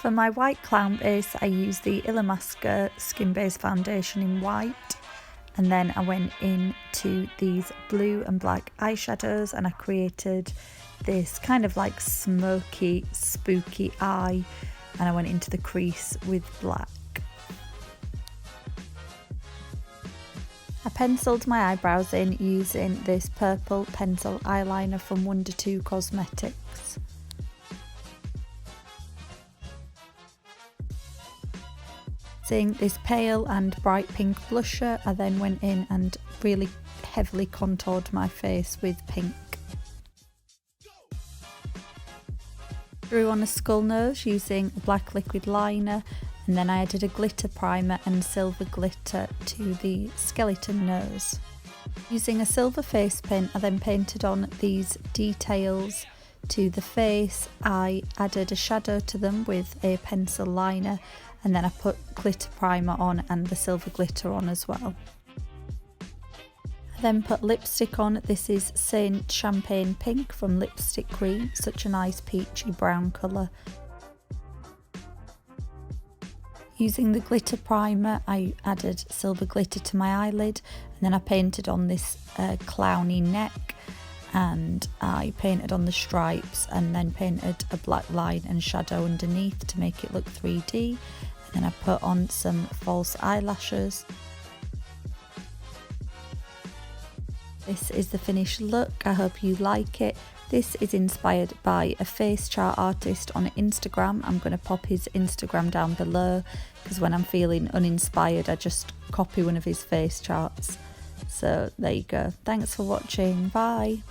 For my white clown base, I used the Illamasqua Skin Base Foundation in white, and then I went into these blue and black eyeshadows and I created this kind of like smoky, spooky eye, and I went into the crease with black. I penciled my eyebrows in using this purple pencil eyeliner from Wonder 2 Cosmetics. Using this pale and bright pink blusher, I then went in and really heavily contoured my face with pink. Drew on a skull nose using a black liquid liner, and then I added a glitter primer and silver glitter to the skeleton nose. Using a silver face paint, I then painted on these details to the face. I added a shadow to them with a pencil liner, and then I put glitter primer on and the silver glitter on as well. I then put lipstick on. This is Saint Champagne Pink from Lipstick Cream, such a nice peachy brown colour. Using the glitter primer, I added silver glitter to my eyelid, and then I painted on this clowny neck, and I painted on the stripes and then painted a black line and shadow underneath to make it look 3D. And then I put on some false eyelashes. This is the finished look. I hope you like it. This is inspired by a face chart artist on Instagram. I'm going to pop his Instagram down below because when I'm feeling uninspired, I just copy one of his face charts. So there you go. Thanks for watching. Bye.